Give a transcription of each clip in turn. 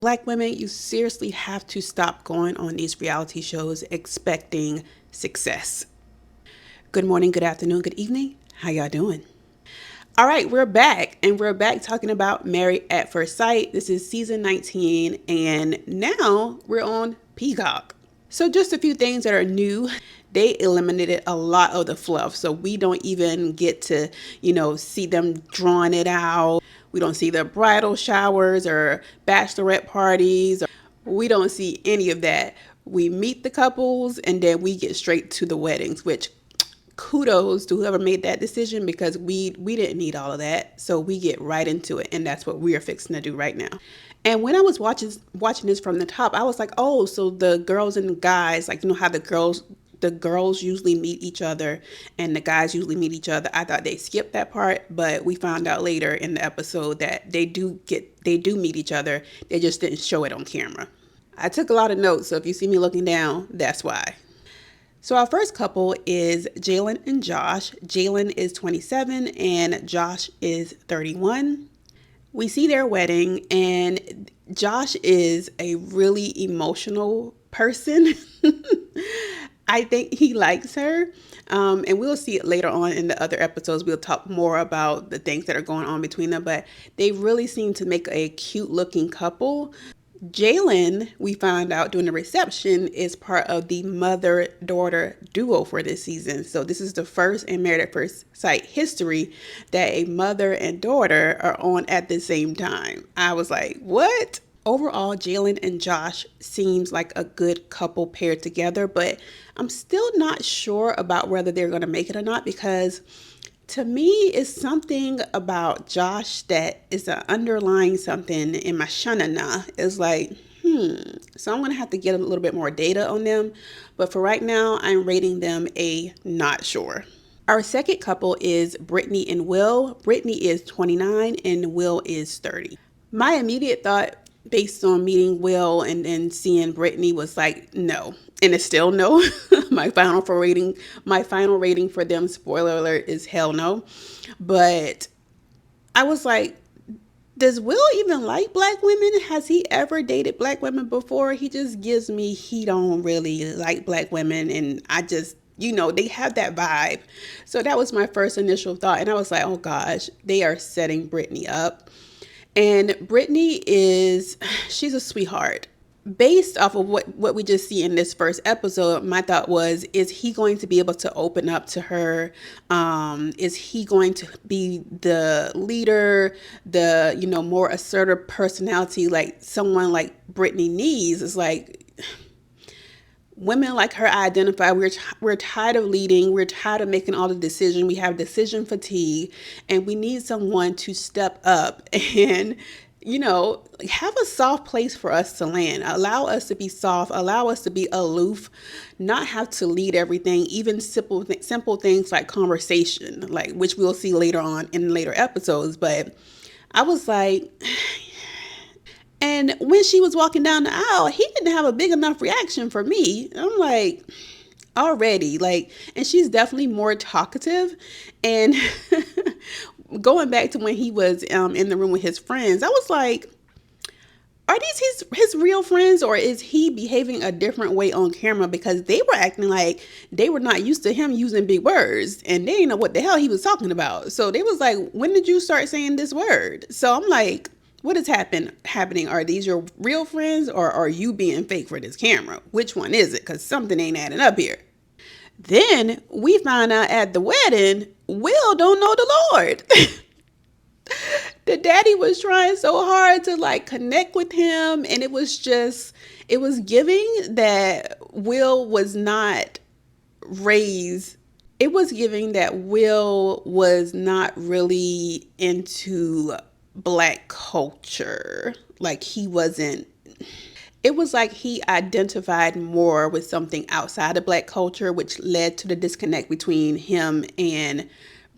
Black women, you seriously have to stop going on these reality shows expecting success. Good morning, good afternoon, good evening. How y'all doing? All right, we're back, and we're back talking about Married at First Sight. This is season 19, and now we're on Peacock. So just a few things that are new. They eliminated a lot of the fluff, so we don't even get to, see them drawing it out. We don't see the bridal showers or bachelorette parties. We don't see any of that. We meet the couples and then we get straight to the weddings, which kudos to whoever made that decision, because we didn't need all of that. So we get right into it, and that's what we are fixing to do right now. And when I was watching this from the top, I was like, oh, so the girls and guys, like, how the girls usually meet each other and the guys usually meet each other. I thought they skipped that part, but we found out later in the episode that they do meet each other. They just didn't show it on camera. I took a lot of notes, so if you see me looking down, that's why. So our first couple is Jalen and Josh. Jalen is 27 and Josh is 31. We see their wedding, and Josh is a really emotional person. I think he likes her. And we'll see it later on in the other episodes. We'll talk more about the things that are going on between them, but they really seem to make a cute looking couple. Jalen, we found out during the reception, is part of the mother-daughter duo for this season. So this is the first in Married at First Sight history that a mother and daughter are on at the same time. I was like, what? Overall, Jalen and Josh seems like a good couple paired together, but I'm still not sure about whether they're going to make it or not, because to me, it's something about Josh that is an underlying something in my shanana. It's like, So I'm going to have to get a little bit more data on them. But for right now, I'm rating them a not sure. Our second couple is Brittany and Will. Brittany is 29 and Will is 30. My immediate thought based on meeting Will and then seeing Brittany was like, no. And it's still no. My final rating for them, spoiler alert, is hell no. But I was like, does Will even like black women? Has he ever dated black women before? He just gives me he don't really like black women. And I just, they have that vibe. So that was my first initial thought. And I was like, oh gosh, they are setting Brittany up. And Brittany she's a sweetheart. Based off of what we just see in this first episode, my thought was, is he going to be able to open up to her? Is he going to be the leader, the, more assertive personality like someone like Brittany needs? It's like, women like her identify, we're tired of leading. We're tired of making all the decisions. We have decision fatigue, and we need someone to step up and, have a soft place for us to land. Allow us to be soft. Allow us to be aloof, not have to lead everything, even simple things like conversation, like which we'll see later on in later episodes. But I was like, and when she was walking down the aisle, he didn't have a big enough reaction for me. I'm like, already, and she's definitely more talkative. And going back to when he was in the room with his friends, I was like, are these his real friends, or is he behaving a different way on camera? Because they were acting like they were not used to him using big words, and they didn't know what the hell he was talking about. So they was like, when did you start saying this word? So I'm like, what is happening? Are these your real friends, or are you being fake for this camera? Which one is it? Because something ain't adding up here. Then we found out at the wedding, Will don't know the Lord. The daddy was trying so hard to connect with him, and it was giving that Will was not raised. It was giving that Will was not really into black culture. He wasn't. It was like he identified more with something outside of black culture, which led to the disconnect between him and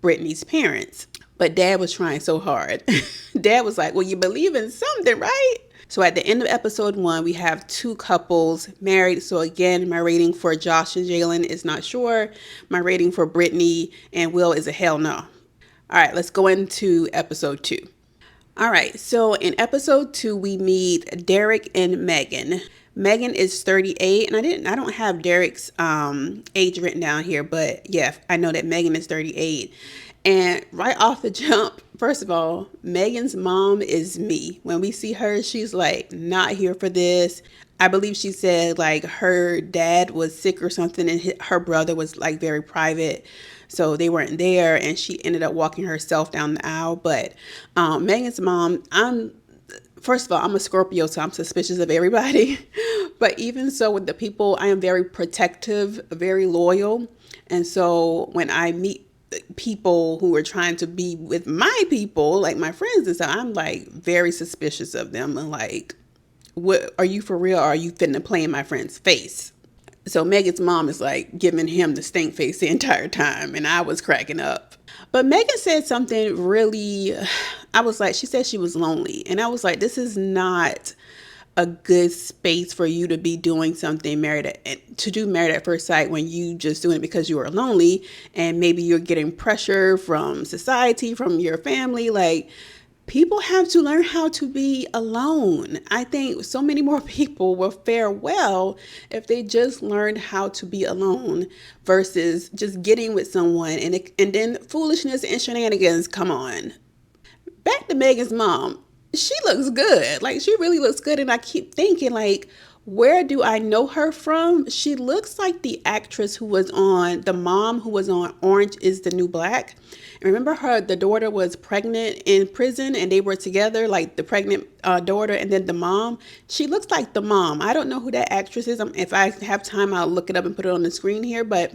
Brittany's parents. But Dad was trying so hard. Dad was like, well, you believe in something, right? So at the end of episode 1, we have 2 couples married. So again, my rating for Josh and Jalen is not sure. My rating for Brittany and Will is a hell no. All right, let's go into episode 2. All right, so in episode 2, we meet Derek and Megan. Megan is 38, and I don't have Derek's age written down here, but yeah, I know that Megan is 38. And right off the jump, first of all, Megan's mom is me. When we see her, she's like not here for this. I believe she said like her dad was sick or something, and her brother was like very private, so they weren't there, and she ended up walking herself down the aisle. But Megan's mom, first of all, I'm a Scorpio, so I'm suspicious of everybody. But even so, with the people, I am very protective, very loyal. And so when I meet people who are trying to be with my people, like my friends and stuff, I'm like very suspicious of them. And like, what are you for real? Or are you finna play in my friend's face? So Megan's mom is like giving him the stink face the entire time, and I was cracking up. But Megan said something really, I was like, she said she was lonely. And I was like, this is not a good space for you to be doing something to do married at first sight when you just doing it because you are lonely, and maybe you're getting pressure from society, from your family. Like, people have to learn how to be alone. I think so many more people will fare well if they just learned how to be alone versus just getting with someone and then foolishness and shenanigans come on. Back to Megan's mom. She looks good. Like, she really looks good. And I keep thinking, like, where do I know her from? She looks like the actress the mom who was on Orange is the New Black. And remember the daughter was pregnant in prison and they were together, like the pregnant daughter and then the mom. She looks like the mom. I don't know who that actress is. If I have time, I'll look it up and put it on the screen here. But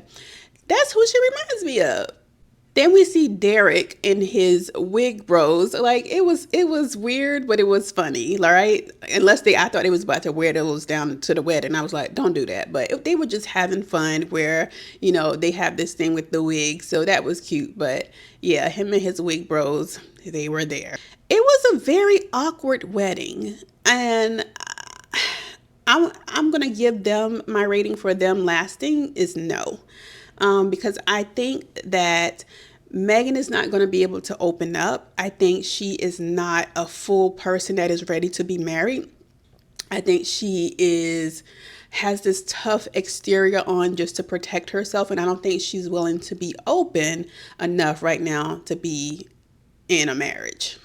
that's who she reminds me of. Then we see Derek in his wig bros. Like, it was weird, but it was funny, all right? I thought they was about to wear those down to the wedding. I was like, don't do that. But they were just having fun where, they have this thing with the wig. So that was cute. But yeah, him and his wig bros, they were there. It was a very awkward wedding. And I'm going to give them, my rating for them lasting is no. Because I think that Megan is not going to be able to open up. I think she is not a full person that is ready to be married. I think she has this tough exterior on just to protect herself, and I don't think she's willing to be open enough right now to be in a marriage.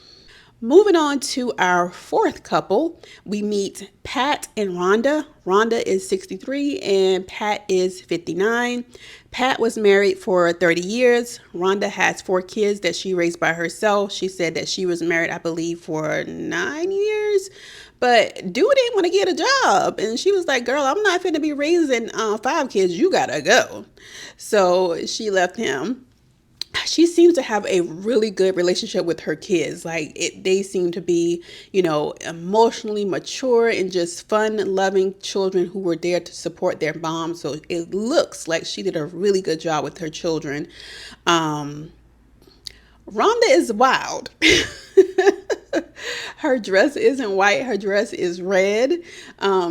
Moving on to our fourth couple, we meet Pat and Rhonda. Rhonda is 63 and Pat is 59. Pat was married for 30 years. Rhonda has 4 kids that she raised by herself. She said that she was married, I believe, for 9 years. But dude didn't want to get a job. And she was like, girl, I'm not going to be raising 5 kids. You got to go. So she left him. She seems to have a really good relationship with her kids. Like, they seem to be, emotionally mature and just fun, loving children who were there to support their mom. So it looks like she did a really good job with her children. Rhonda is wild. Her dress isn't white. Her dress is red.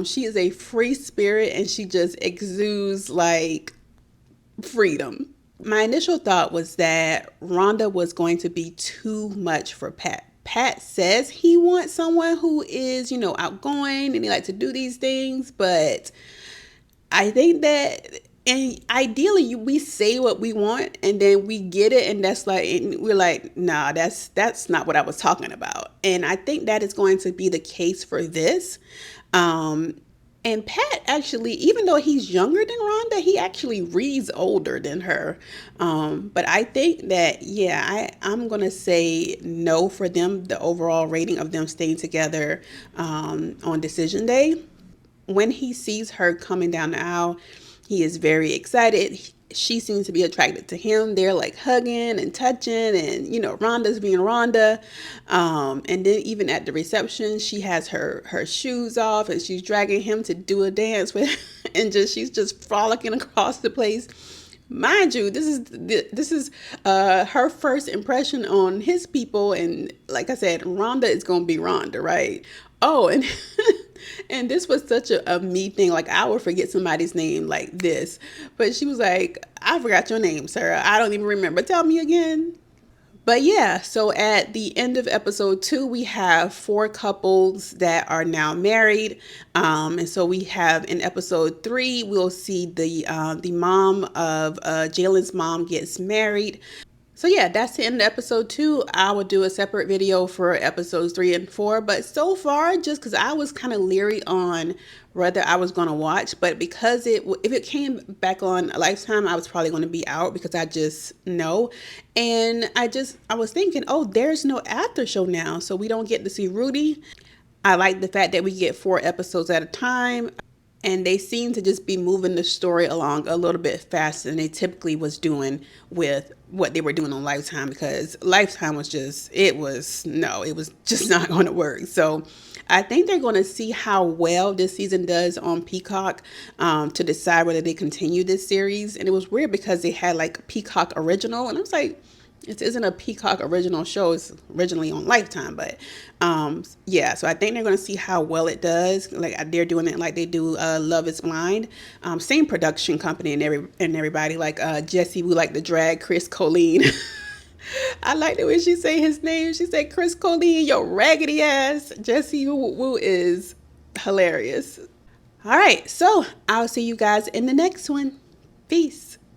She is a free spirit and she just exudes like freedom. My initial thought was that Rhonda was going to be too much for Pat. Pat says he wants someone who is, outgoing and he likes to do these things. But I think that, and ideally we say what we want and then we get it. And that's like, and we're like, nah, that's not what I was talking about. And I think that is going to be the case for this. And Pat actually, even though he's younger than Rhonda, he actually reads older than her. But I think that, I'm going to say no for them, the overall rating of them staying together on decision day. When he sees her coming down the aisle, he is very excited. She seems to be attracted to him. They're like hugging and touching and, Rhonda's being Rhonda. And then even at the reception, she has her shoes off and she's dragging him to do a dance with, and she's just frolicking across the place. Mind you, this is her first impression on his people. And like I said, Rhonda is going to be Rhonda, right? Oh, and and this was such a me thing. Like, I would forget somebody's name like this. But she was like, I forgot your name, sir. I don't even remember. Tell me again. But yeah, so at the end of episode 2, we have 4 couples that are now married. And so we have in episode 3, we'll see the mom of Jalen's mom gets married. So yeah, that's the end of episode 2. I will do a separate video for episodes 3 and 4. But so far, just because I was kind of leery on whether I was going to watch, but because if it came back on Lifetime, I was probably going to be out because I just know. And I was thinking, oh, there's no after show now, so we don't get to see Rudy. I like the fact that we get 4 episodes at a time, and they seem to just be moving the story along a little bit faster than they typically was doing with what they were doing on Lifetime, because Lifetime was just, it was just not going to work. So I think they're going to see how well this season does on Peacock to decide whether they continue this series. And it was weird because they had like Peacock Original, and I was like, it isn't a Peacock original show. It's originally on Lifetime, but yeah. So I think they're going to see how well it does. Like they're doing it like they do Love Is Blind, same production company and everybody. Like Jesse, we like to drag Chris Colleen. I like the way she say his name. She said Chris Colleen, your raggedy ass. Jesse Wu is hilarious. All right, so I'll see you guys in the next one. Peace.